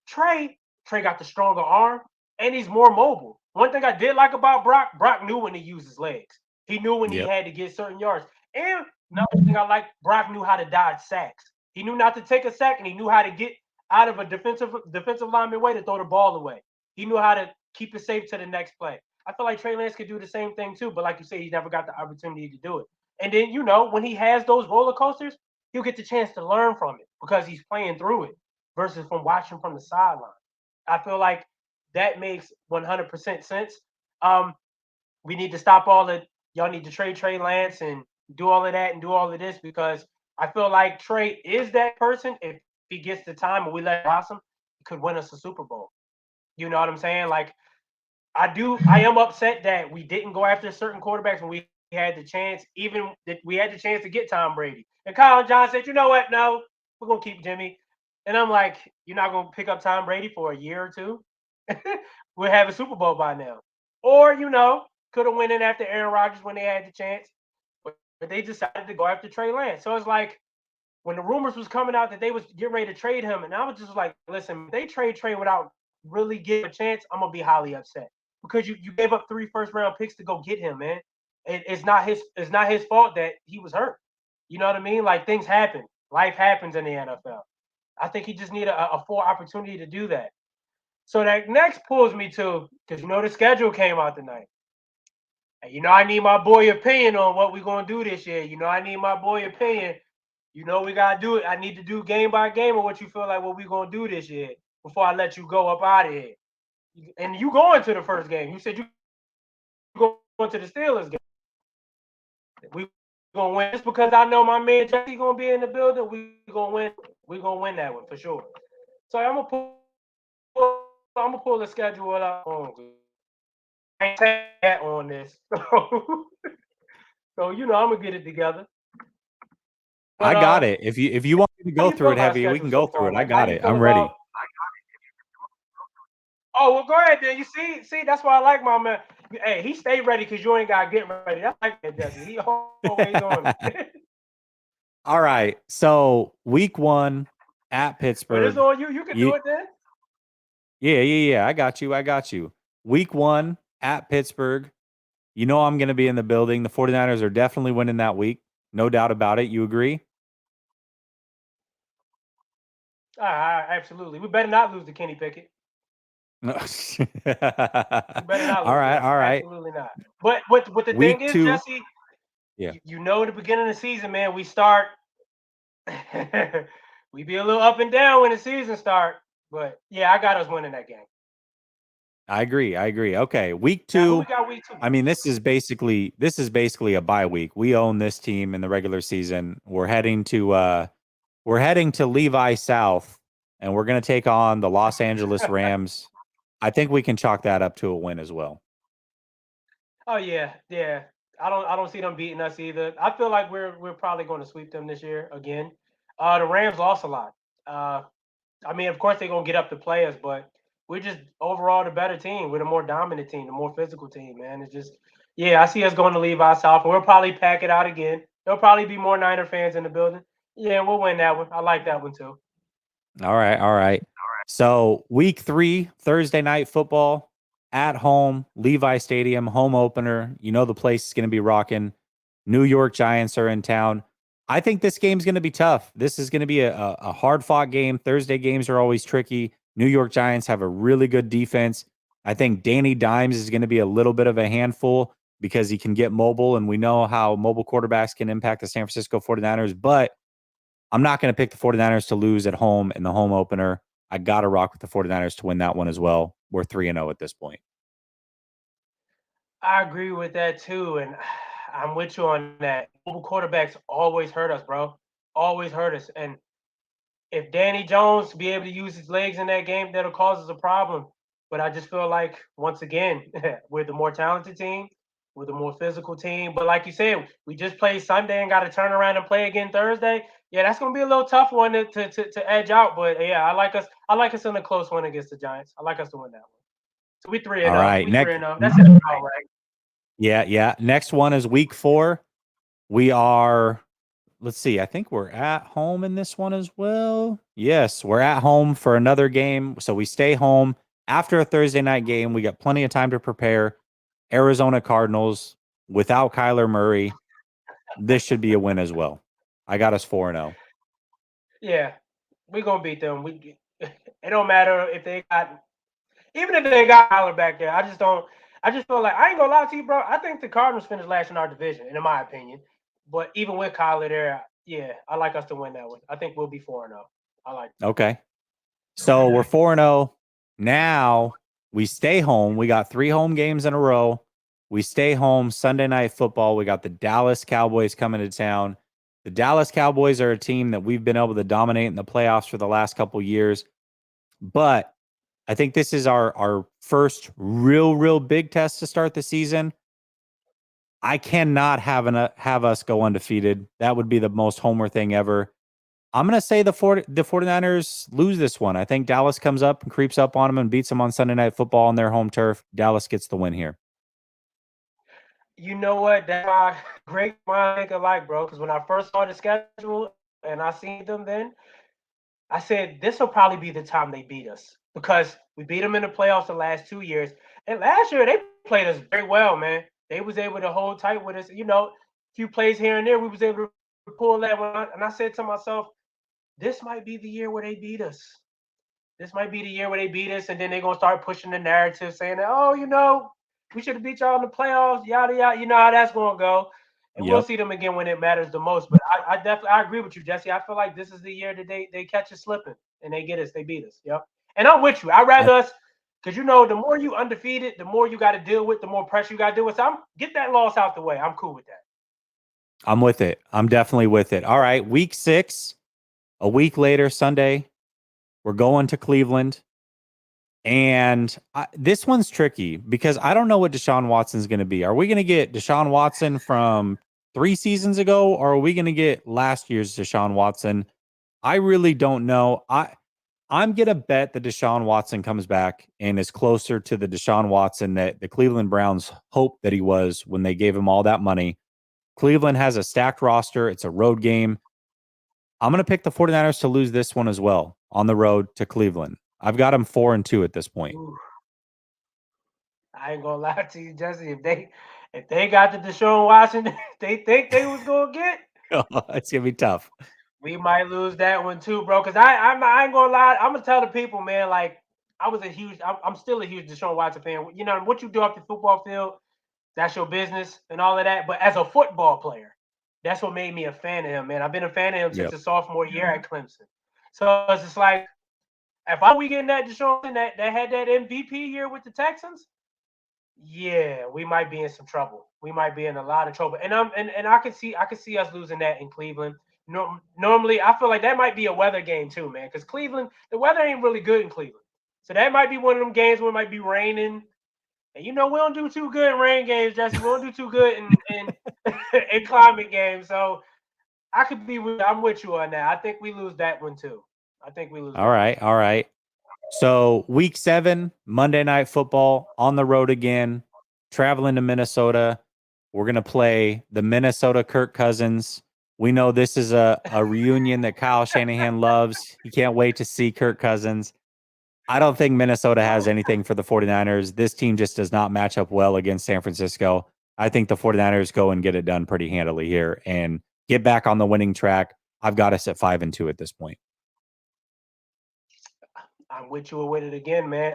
Trey got the stronger arm and he's more mobile. One thing I did like about Brock knew when to use his legs. He knew when he had to get certain yards. And another thing I like, Brock knew how to dodge sacks. He knew not to take a sack, and he knew how to get out of a defensive lineman way to throw the ball away. He knew how to keep it safe to the next play. I feel like Trey Lance could do the same thing too, but like you say, he never got the opportunity to do it. And then, when he has those roller coasters, he'll get the chance to learn from it because he's playing through it versus from watching from the sideline. I feel like that makes 100% sense. We need to stop all the y'all need to trade Trey Lance and do all of that and do all of this because I feel like Trey is that person. If he gets the time and we let him blossom, he could win us a Super Bowl. You know what I'm saying? Like, I am upset that we didn't go after certain quarterbacks when we had the chance, even that we had the chance to get Tom Brady. And Kyle John said, you know what? No, we're going to keep Jimmy. And I'm like, you're not going to pick up Tom Brady for a year or two? We'll have a Super Bowl by now. Or, could have went in after Aaron Rodgers when they had the chance. But they decided to go after Trey Lance. So it's like when the rumors was coming out that they was getting ready to trade him, and I was just like, listen, if they trade Trey without really giving a chance, I'm going to be highly upset. Because you gave up 3 first-round picks to go get him, man. It's not his fault that he was hurt. You know what I mean? Like, things happen. Life happens in the NFL. I think he just needed a full opportunity to do that. So that next pulls me to, because the schedule came out tonight. And I need my boy opinion on what we're going to do this year. I need my boy opinion. We got to do it. I need to do game by game of what you feel like what we're going to do this year before I let you go up out of here. And you going to the first game. You said you going to the Steelers game. We going to win. Just because I know my man Jessie going to be in the building, we going to win. We going to win that one for sure. So I'm going to pull the schedule up. I ain't that on this. So I'm going to get it together. But, I got it. If you want me to go through it heavy, we can go through it. I got it. I'm ready. Oh, well, go ahead then. You see, that's why I like my man. Hey, he stayed ready because you ain't got to get ready. That's like that, Jesse. He always on it. All right. So week 1 at Pittsburgh. But it's on you. You can do it then. Yeah. I got you. Week 1 at Pittsburgh. I'm going to be in the building. The 49ers are definitely winning that week. No doubt about it. You agree? Absolutely. We better not lose to Kenny Pickett. No. We better not lose. All right. Absolutely not. But what the week thing is, 2, Jesse, yeah. At the beginning of the season, man, we start we be a little up and down when the season start. But yeah, I got us winning that game. I agree. Okay, week 2. We got week 2. I mean, this is basically a bye week. We own this team in the regular season. We're heading to Levi South, and we're going to take on the Los Angeles Rams I think we can chalk that up to a win as well. Oh yeah, yeah. I don't see them beating us either. I feel like we're probably going to sweep them this year again. The Rams lost a lot. Uh, I mean, of course they're gonna get up to play us, but we're just overall the better team. We're the more dominant team, the more physical team, man. It's just, yeah, I see us going to Levi South, and we'll probably pack it out again. There'll probably be more Niner fans in the building. Yeah, we'll win that one. I like that one too. All right, all right. So week 3, Thursday night football at home, Levi Stadium, home opener. You know the place is going to be rocking. New York Giants are in town. I think this game's going to be tough. This is going to be a hard fought game. Thursday games are always tricky. New York Giants have a really good defense. I think Danny Dimes is going to be a little bit of a handful because he can get mobile, and we know how mobile quarterbacks can impact the San Francisco 49ers. But I'm not going to pick the 49ers to lose at home in the home opener. I got to rock with the 49ers to win that one as well. We're 3-0 at this point. I agree with that too, and I'm with you on that. Mobile quarterbacks always hurt us, bro. Always hurt us, and if Danny Jones be able to use his legs in that game, that'll cause us a problem. But I just feel like once again, we're the more talented team, we're the more physical team. But like you said, we just played Sunday and got to turn around and play again Thursday. Yeah, that's gonna be a little tough one to edge out. But yeah, I like us. I like us in a close one against the Giants. I like us to win that one. So we three and All zero. right. We three Next. and zero. That's it. All right. Yeah, yeah. Next one is week 4. We are, let's see, I think we're at home in this one as well. Yes, we're at home for another game. So we stay home after a Thursday night game. We got plenty of time to prepare. Arizona Cardinals without Kyler Murray. This should be a win as well. I got us 4-0. Yeah, we gonna beat them. We. It don't matter if they got even if they got Kyler back there. I just don't. I just feel like I ain't gonna lie to you, bro. I think the Cardinals finished last in our division, in my opinion. But even with Kyler there, yeah, I like us to win that one. I think we'll be 4-0. I like that. Okay. So we're 4-0. Now we stay home. We got 3 home games in a row. We stay home Sunday night football. We got the Dallas Cowboys coming to town. The Dallas Cowboys are a team that we've been able to dominate in the playoffs for the last couple years. But I think this is our first real big test to start the season. I cannot have us go undefeated. That would be the most homer thing ever. I'm going to say the 49ers lose this one. I think Dallas comes up and creeps up on them and beats them on Sunday Night Football on their home turf. Dallas gets the win here. You know what? That's my great mind think alike, bro. Because when I first saw the schedule and I seen them then, I said this will probably be the time they beat us because we beat them in the playoffs the last 2 years, and last year they played us very well, man. They was able to hold tight with us. You know, a few plays here and there, we was able to pull that one. And I said to myself, this might be the year where they beat us. This might be the year where they beat us, and then they're gonna start pushing the narrative, saying that, oh, we should have beat y'all in the playoffs, yada yada. You know how that's gonna go, and we'll Yep. see them again when it matters the most. But I definitely agree with you, Jesse. I feel like this is the year that they catch us slipping and they get us, they beat us. Yep. And I'm with you. I'd rather us because the more you undefeated, the more you got to deal with, the more pressure you got to deal with. So get that loss out the way. I'm cool with that. I'm with it. I'm definitely with it. All right, week 6, a week later, Sunday, we're going to Cleveland. And this one's tricky because I don't know what Deshaun Watson's going to be. Are we going to get Deshaun Watson from 3 seasons ago, or are we going to get last year's Deshaun Watson? I really don't know. I'm going to bet that Deshaun Watson comes back and is closer to the Deshaun Watson that the Cleveland Browns hoped that he was when they gave him all that money. Cleveland has a stacked roster. It's a road game. I'm going to pick the 49ers to lose this one as well on the road to Cleveland. I've got them 4-2 at this point. Ooh. I ain't gonna lie to you, Jesse. If they got the Deshaun Watson they think they was gonna get, It's gonna be tough. we might lose that one too, bro. Because I ain't gonna lie. I'm gonna tell the people, man. Like I'm still a huge Deshaun Watson fan. You know what you do off the football field, that's your business and all of that. But as a football player, that's what made me a fan of him, man. I've been a fan of him since his sophomore year at Clemson. So it's just like if we getting that Deshaun that had that MVP year with the Texans, yeah, we might be in some trouble. We might be in a lot of trouble. And I could see us losing that in Cleveland. Normally, I feel like that might be a weather game too, man. Because Cleveland, the weather ain't really good in Cleveland. So that might be one of them games where it might be raining. And we don't do too good in rain games, Jesse. We don't do too good in in climate games. So I'm with you on that. I think we lose that one too. I think we lose All that one right. too. All right. So week 7, Monday Night Football on the road again, traveling to Minnesota. We're going to play the Minnesota Kirk Cousins. We know this is a reunion that Kyle Shanahan loves. He can't wait to see Kirk Cousins. I don't think Minnesota has anything for the 49ers. This team just does not match up well against San Francisco. I think the 49ers go and get it done pretty handily here and get back on the winning track. I've got us at 5-2 at this point. I'm with you with it again, man.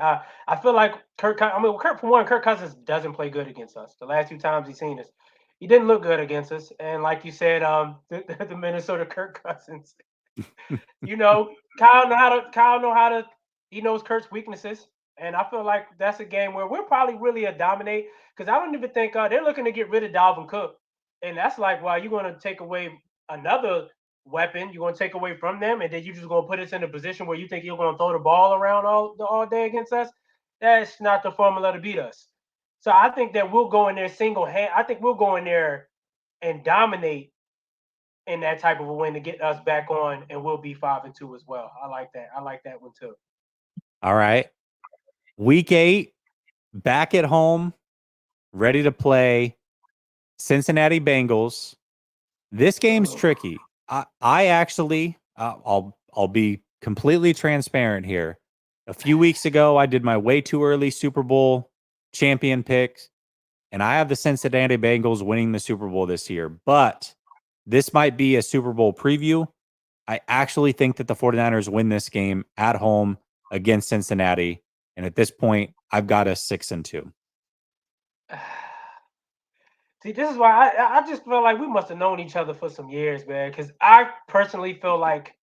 I feel like Kirk Cousins doesn't play good against us. The last 2 times he's seen us, he didn't look good against us. And like you said, the Minnesota Kirk Cousins, Kyle know how to he knows Kirk's weaknesses. And I feel like that's a game where we're probably really a dominate because I don't even think they're looking to get rid of Dalvin Cook. And that's like, why you're going to take away another weapon. You're going to take away from them, and then you're just going to put us in a position where you think you're going to throw the ball around all day against us. That's not the formula to beat us. So I think that we'll go in there single hand. I think we'll go in there and dominate in that type of a win to get us back on, and we'll be 5-2 as well. I like that. I like that one too. All right. Week 8, back at home, ready to play Cincinnati Bengals. This game's tricky. I actually, I'll be completely transparent here. A few weeks ago, I did my way too early Super Bowl champion picks, and I have the Cincinnati Bengals winning the Super Bowl this year. But this might be a Super Bowl preview. I actually think that the 49ers win this game at home against Cincinnati. And at this point, I've got us 6-2. See, this is why I just feel like we must have known each other for some years, man. Because I personally feel like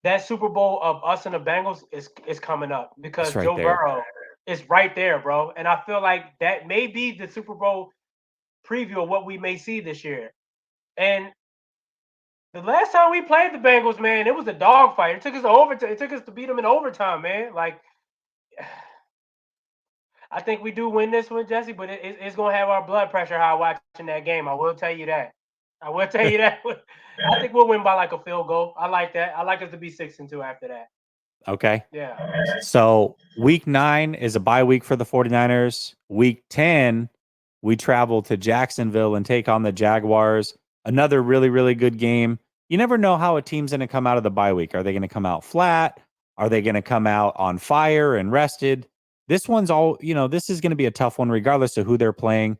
that Super Bowl of us and the Bengals is coming up because right Joe there. Burrow is right there, bro. And I feel like that may be the Super Bowl preview of what we may see this year. And the last time we played the Bengals, man, it was a dogfight. It took us to overtime. It took us to beat them in overtime, man. Like, I think we do win this one, Jesse, but it's gonna have our blood pressure high watching that game. I will tell you that. I will tell you that. I think we'll win by like a field goal. I like that. I like us to be 6-2 after that. Okay. Yeah. So week 9 is a bye week for the 49ers. Week 10, we travel to Jacksonville and take on the Jaguars. Another really, really good game. You never know how a team's going to come out of the bye week. Are they going to come out flat? Are they going to come out on fire and rested? This one's this is going to be a tough one regardless of who they're playing.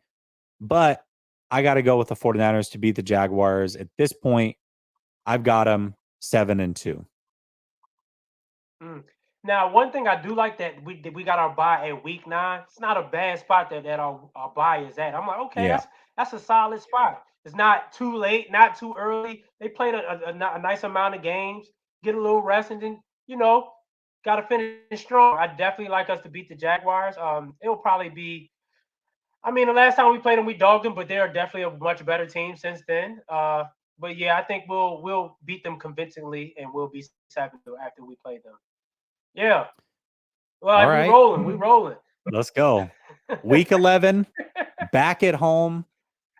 But I got to go with the 49ers to beat the Jaguars. At this point, I've got them 7-2. Now, one thing I do like that we got our bye at week 9. It's not a bad spot that our bye is at. I'm like, okay, Yeah. that's a solid spot. It's not too late, not too early. They played a nice amount of games, get a little rest, and then got to finish strong. I definitely like us to beat the Jaguars. It'll probably be. I mean, the last time we played them, we dogged them, but they are definitely a much better team since then. But yeah, I think we'll beat them convincingly, and we'll be 7-2 after we play them. Yeah. Well, All we right. rolling. We rolling. Let's go. Week 11, back at home.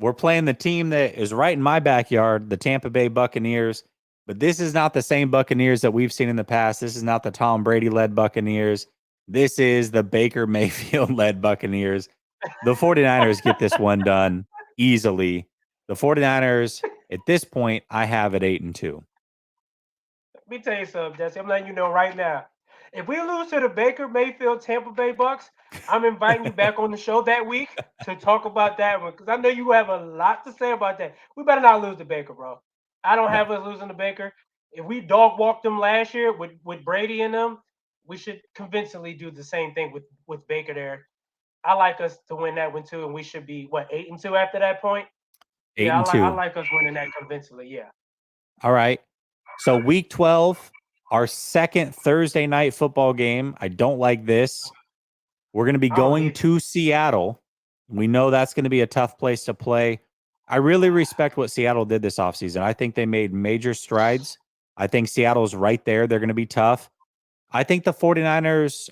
We're playing the team that is right in my backyard, the Tampa Bay Buccaneers. But this is not the same Buccaneers that we've seen in the past. This is not the Tom Brady-led Buccaneers. This is the Baker Mayfield-led Buccaneers. The 49ers get this one done easily. The 49ers, at this point, I have at 8-2. Let me tell you something, Jesse. I'm letting you know right now. If we lose to the Baker Mayfield Tampa Bay Bucks, I'm inviting you back on the show that week to talk about that one because I know you have a lot to say about that. We better not lose to Baker, bro. I don't have us losing to Baker. If we dog walked them last year with Brady in them, we should convincingly do the same thing with Baker there. I like us to win that one too, and we should be 8-2 after that point. 8-2. Yeah, I like us winning that convincingly. Yeah. All right. So week 12, our second Thursday night football game. I don't like this. We're going to be going to Seattle. We know that's going to be a tough place to play. I really respect what Seattle did this offseason. I think they made major strides. I think Seattle's right there. They're going to be tough. I think the 49ers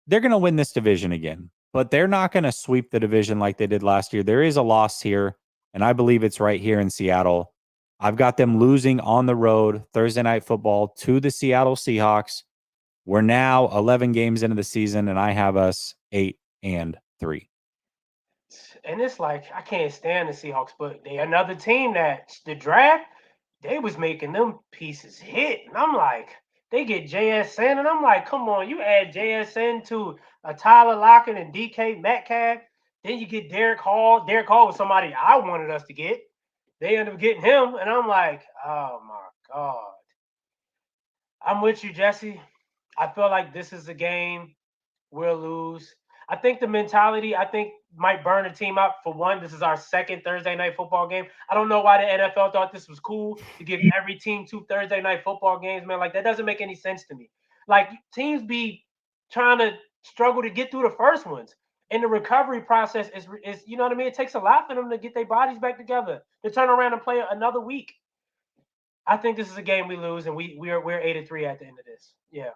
they're going to win this division again, but they're not going to sweep the division like they did last year. There is a loss here, and I believe it's right here in Seattle. I've got them losing on the road Thursday Night Football to the Seattle Seahawks. We're now 11 games into the season, and I have us 8-3. And it's like I can't stand the Seahawks, but they another team that the draft they was making them pieces hit, and I'm like, they get JSN, and I'm like, come on, you add JSN to a Tyler Lockett and DK Metcalf, then you get Derek Hall. Derek Hall was somebody I wanted us to get. They end up getting him, and I'm like, oh my god. I'm with you, Jesse. I feel like this is a game we'll lose. I think the mentality, I think, might burn a team out. For one, this is our second Thursday night football game. I don't know why the NFL thought this was cool to give every team 2 Thursday night football games, man. Like, that doesn't make any sense to me. Like, teams be trying to struggle to get through the first ones. And the recovery process is, you know what I mean? It takes a lot for them to get their bodies back together, to turn around and play another week. I think this is a game we lose, and we're 8-3 at the end of this. Yeah.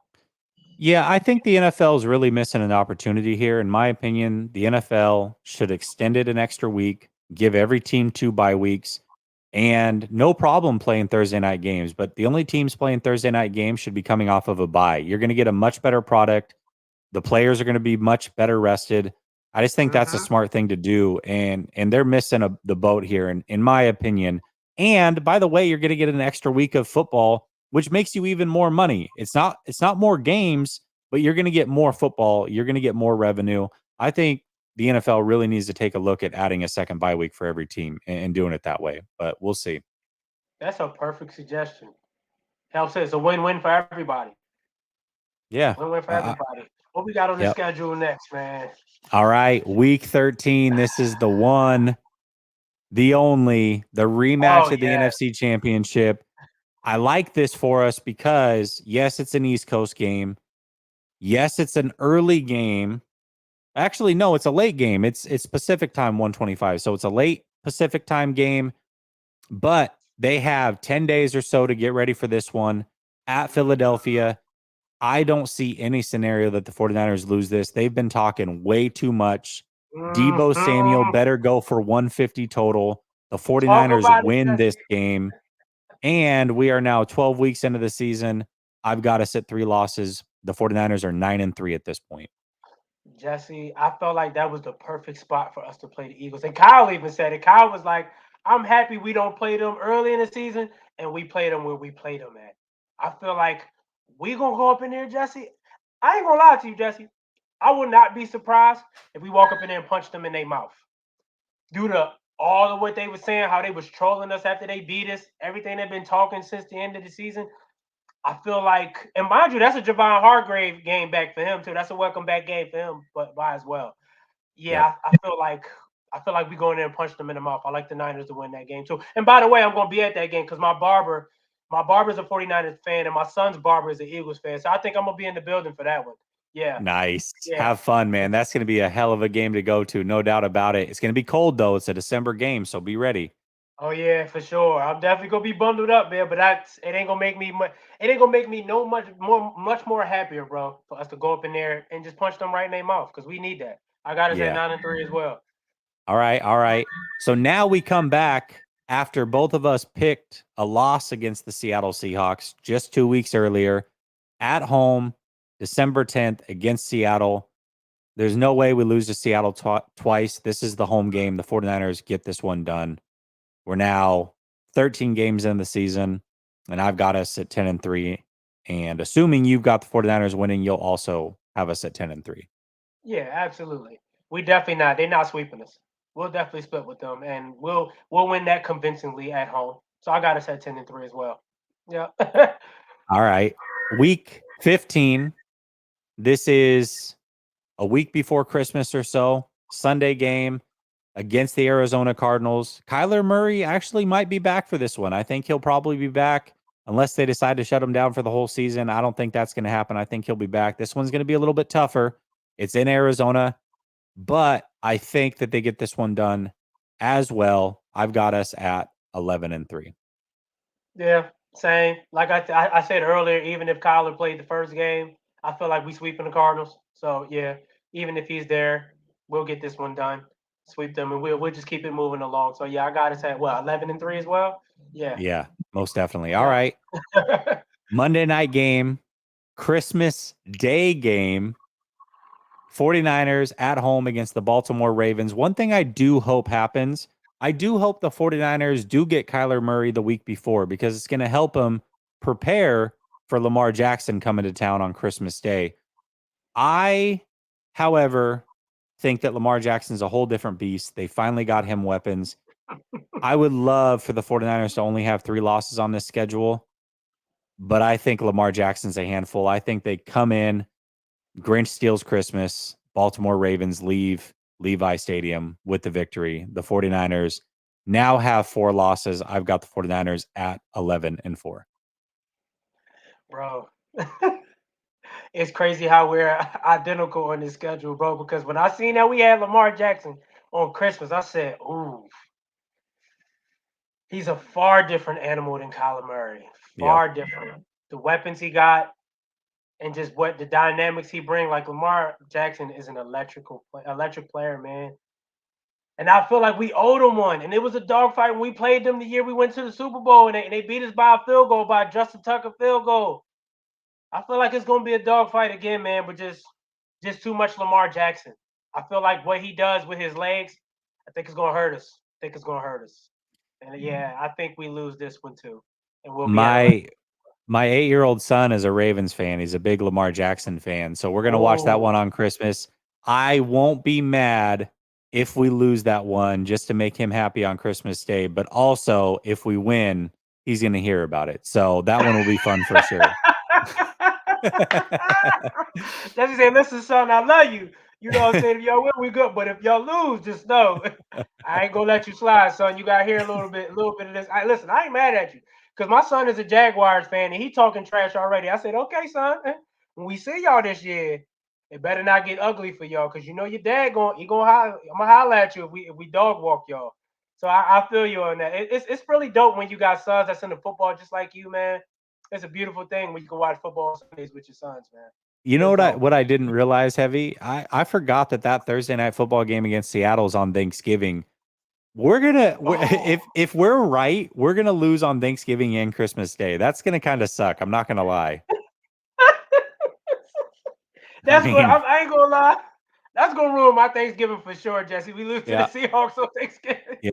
Yeah, I think the NFL is really missing an opportunity here. In my opinion, the NFL should extend it an extra week, give every team 2 bye weeks, and no problem playing Thursday night games. But the only teams playing Thursday night games should be coming off of a bye. You're going to get a much better product. The players are going to be much better rested. I just think that's a Mm-hmm. smart thing to do, and they're missing the boat here, in my opinion. And by the way, you're going to get an extra week of football, which makes you even more money. It's not more games, but you're going to get more football. You're going to get more revenue. I think the NFL really needs to take a look at adding a second bye week for every team and doing it that way. But we'll see. That's a perfect suggestion. Helps it. It's a win-win for everybody. Yeah. Win-win for everybody. What we got on the Yep. schedule next, man? All right, week 13. This is the one, the only, the rematch Oh of the yeah. NFC Championship. I like this for us because, yes, it's an East Coast game. Yes, it's an early game. Actually, no, it's a late game. It's Pacific time 125. So it's a late Pacific time game, but they have 10 days or so to get ready for this one at Philadelphia. I don't see any scenario that the 49ers lose this. They've been talking way too much. Debo Samuel Mm-hmm. better go for 150 total. The Talk 49ers about it, win Jesse. this game. And we are now 12 weeks into the season. I've got us at 3 losses. The 49ers are 9-3 at this point. Jesse, I felt like that was the perfect spot for us to play the Eagles. And Kyle even said it. Kyle was like, I'm happy we don't play them early in the season and we play them where we played them at. I feel like we gonna go up in there, Jesse. I ain't gonna lie to you, Jesse. I would not be surprised if we walk up in there and punch them in their mouth. Due to all of what they were saying, how they was trolling us after they beat us, everything they've been talking since the end of the season. I feel like, and mind you, that's a Javon Hargrave game back for him too. That's a welcome back game for him, but by as well. Yeah, Yep. I feel like we go in there and punch them in the mouth. I like the Niners to win that game too. And by the way, I'm gonna be at that game because my barber's a 49ers fan, and my son's barber is an Eagles fan. So I think I'm gonna be in the building for that one. Yeah, Nice. yeah. Have fun, man. That's going to be a hell of a game to go to. No doubt about it. It's going to be cold, though. It's a December game, so be ready. Oh yeah, for sure. I'm definitely gonna be bundled up, man. But it ain't gonna make me it ain't gonna make me no much more happier, bro, for us to go up in there and just punch them right in their mouth because we need that. I got us at Yeah. 9-3 as well. All right. All right. So now we come back after both of us picked a loss against the Seattle Seahawks just 2 weeks earlier at home, December 10th against Seattle. There's no way we lose to Seattle twice. This is the home game. The 49ers get this one done. We're now 13 games in the season, and I've got us at 10-3. And assuming you've got the 49ers winning, you'll also have us at 10-3. Yeah, absolutely. We definitely not. They're not sweeping us. We'll definitely split with them, and we'll win that convincingly at home. So I got us at 10-3 as well. Yeah. All right. Week 15. This is a week before Christmas or so. Sunday game against the Arizona Cardinals. Kyler Murray actually might be back for this one. I think he'll probably be back unless they decide to shut him down for the whole season. I don't think that's going to happen. I think he'll be back. This one's going to be a little bit tougher. It's in Arizona, but I think that they get this one done as well. I've got us at 11-3. Yeah, Same. Like I said earlier, even if Kyler played the first game, I feel like we sweeping the Cardinals. So yeah, even if he's there, we'll get this one done. Sweep them, and we'll just keep it moving along. So yeah, I got us at what 11-3 as well. Yeah, Yeah, most definitely. All yeah. right. Monday night game, Christmas Day game, 49ers at home against the Baltimore Ravens. One thing I do hope happens, I do hope the 49ers do get Kyler Murray the week before because it's going to help them prepare for Lamar Jackson coming to town on Christmas Day. I, however, think that Lamar Jackson's a whole different beast. They finally got him weapons. I would love for the 49ers to only have 3 losses on this schedule, but I think Lamar Jackson's a handful. I think they come in, Grinch steals Christmas, Baltimore Ravens leave Levi Stadium with the victory. The 49ers now have 4 losses. I've got the 49ers at 11-4. Bro. It's crazy how we're identical on this schedule, bro. Because when I seen that we had Lamar Jackson on Christmas, I said, "Ooh, he's a far different animal than Kyler Murray. Yep. Far different. The weapons he got, and just what the dynamics he bring. Like Lamar Jackson is an electric player, man. And I feel like we owed him one. And it was a dogfight when we played them the year we went to the Super Bowl, and they beat us by a field goal, by a Justin Tucker field goal. I feel like it's gonna be a dogfight again, man. But just too much Lamar Jackson. I feel like what he does with his legs, I think it's gonna hurt us. I think it's gonna hurt us. And yeah, I think we lose this one too, and we'll be at 11. My 8-year-old son is a Ravens fan. He's a big Lamar Jackson fan. So we're going to watch that one Oh, on Christmas. I won't be mad if we lose that one just to make him happy on Christmas Day. But also, if we win, he's going to hear about it. So that one will be fun for sure. Jesse said, "Listen, son, I love you. You know what I'm saying? If y'all win, we good. But if y'all lose, just know I ain't gonna let you slide, son. You got to hear a little bit of this. Listen, I ain't mad at you because my son is a Jaguars fan and he talking trash already. I said, okay, son, when we see y'all this year, it better not get ugly for y'all because you know your dad he gonna holler. I'm gonna holler at you if we dog walk y'all. So I feel you on that. It's really dope when you got sons that's into football just like you, man. It's a beautiful thing when you can watch football Sundays with your sons, man. You know It's dope. what I didn't realize, Heavy? I forgot that Thursday night football game against Seattle is on Thanksgiving. Oh, If we're right, we're gonna lose on Thanksgiving and Christmas Day. That's gonna kind of suck. I'm not gonna lie. I that's good. mean, I ain't gonna lie. That's gonna ruin my Thanksgiving for sure, Jesse. We lose to the yeah, Seahawks on Thanksgiving. yeah,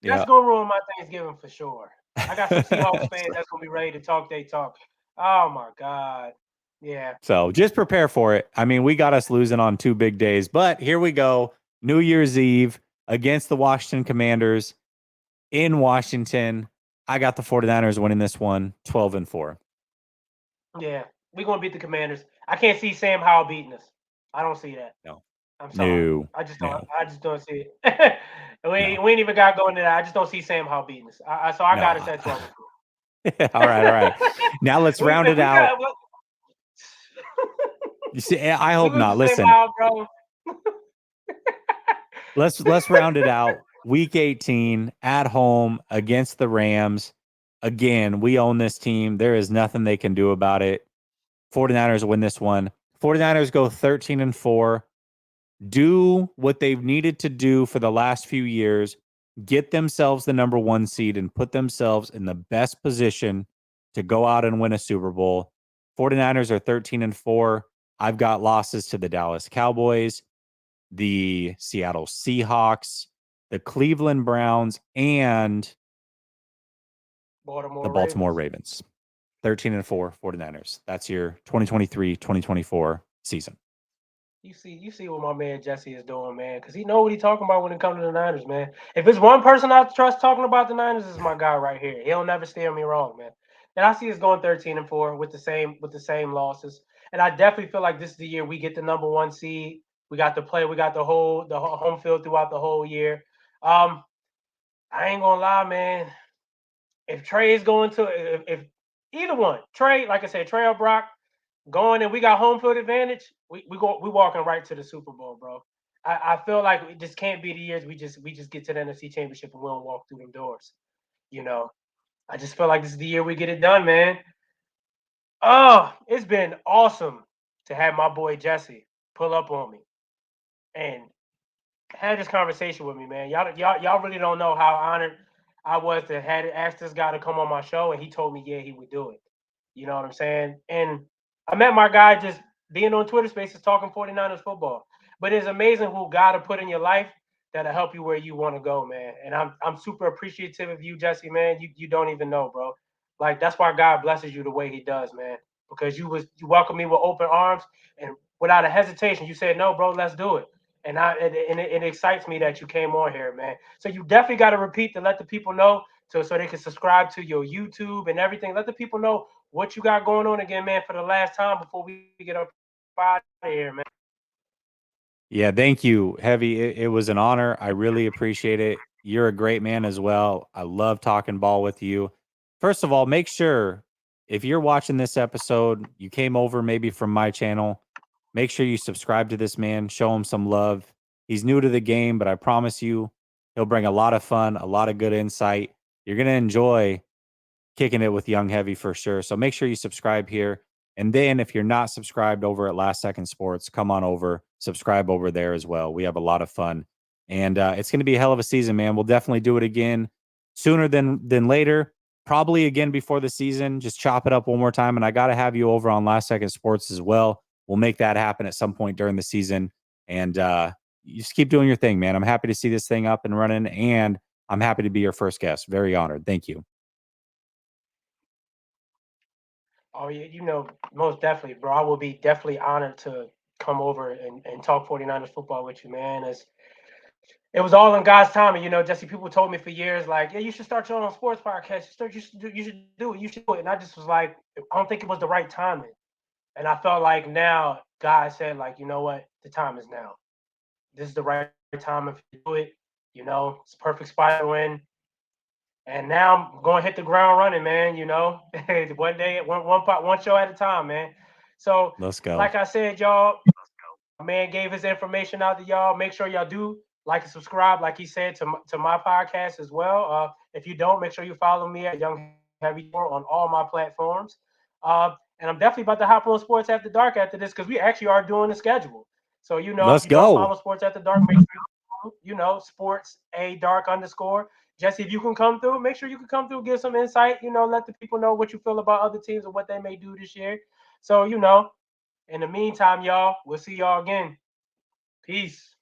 That's yeah. gonna ruin my Thanksgiving for sure. I got some Seahawks fans so, that's gonna be ready to talk. They talk. Oh my god. Yeah. so just prepare for it. I mean, we got us losing on 2 big days, but here we go. New Year's Eve against the Washington Commanders in Washington. I got the 49ers winning this one 12-4. Yeah. We're gonna beat the Commanders. I can't see Sam Howell beating us. I don't see that. No, I'm sorry. no, I just don't. no, I just don't see it. no, We ain't even got going to that. I just don't see Sam Howell beating us. So I got no. us at 12. All right, all right. Now let's round If it we out. got, well, You see, I we hope lose not. to Sam Listen, Howell, bro. let's round it out. Week 18 at home against the Rams. Again, we own this team. There is nothing they can do about it. 49ers win this one. 49ers go 13-4. Do what they've needed to do for the last few years. Get themselves the number 1 seed and put themselves in the best position to go out and win a Super Bowl. 49ers are 13-4. I've got losses to the Dallas Cowboys, the Seattle Seahawks, the Cleveland Browns, and the Baltimore Baltimore Ravens. Ravens. 13-4 49ers. That's your 2023-2024 season. You see what my man Jesse is doing, man, because he know what he talking about when it comes to the Niners, man. If it's one person I trust talking about the Niners, is my guy right here. He'll never steer me wrong, man. And I see us going 13-4 with the same losses. And I definitely feel like this is the year we get the number 1 seed. We got to play. We got the home field throughout the whole year. Um, I ain't gonna lie, man. If Trey is going to, if either one, Trey, like I said, Trey or Brock, going and we got home field advantage, we walking right to the Super Bowl, bro. I feel like it just can't be the years we just get to the NFC Championship and we don't walk through them doors. You know, I just feel like this is the year we get it done, man. Oh, it's been awesome to have my boy Jesse pull up on me and had this conversation with me, man. Y'all really don't know how honored I was to had asked this guy to come on my show, and he told me, yeah, he would do it. You know what I'm saying? And I met my guy just being on Twitter Spaces talking 49ers football. But it's amazing who God will put in your life that'll help you where you want to go, man. And I'm super appreciative of you, Jesse, man. You don't even know, bro. Like that's why God blesses you the way He does, man. Because you welcomed me with open arms and without a hesitation, you said, no, bro, let's do it. And it excites me that you came on here, man. So you definitely got to repeat to let the people know so they can subscribe to your YouTube and everything. Let the people know what you got going on again, man, for the last time before we get up out of here, man. Yeah, thank you, Heavy. It was an honor. I really appreciate it. You're a great man as well. I love talking ball with you. First of all, make sure if you're watching this episode, you came over maybe from my channel, make sure you subscribe to this man, show him some love. He's new to the game, but I promise you, he'll bring a lot of fun, a lot of good insight. You're going to enjoy kicking it with Young Heavy for sure. So make sure you subscribe here. And then if you're not subscribed over at Last Second Sports, come on over, subscribe over there as well. We have a lot of fun. And it's going to be a hell of a season, man. We'll definitely do it again sooner than later. Probably again before the season. Just chop it up one more time. And I got to have you over on Last Second Sports as well. We'll make that happen at some point during the season. And you just keep doing your thing, man. I'm happy to see this thing up and running. And I'm happy to be your first guest. Very honored. Thank you. Oh, yeah, most definitely, bro. I will be definitely honored to come over and talk 49ers football with you, man. It was all in God's timing. Jesse, people told me for years, like, yeah, you should start your own sports podcast. You should do it. And I just was like, I don't think it was the right timing. And I felt like now God said, like, you know what? The time is now. This is the right time if you do it. It's a perfect spot to win. And now I'm going to hit the ground running, man. One day, one show at a time, man. So, Let's go. like I said, y'all, my man gave his information out to y'all. Make sure y'all do like and subscribe, like he said, to my podcast as well. If you don't, make sure you follow me at Young Heavy Tour on all my platforms. And I'm definitely about to hop on Sports After Dark after this because we actually are doing the schedule. So, if Let's you don't go. follow Sports After Dark, make sure Sports A Dark _ Jesse, if you can come through, make sure you can come through, give some insight, let the people know what you feel about other teams and what they may do this year. So, in the meantime, y'all, we'll see y'all again. Peace.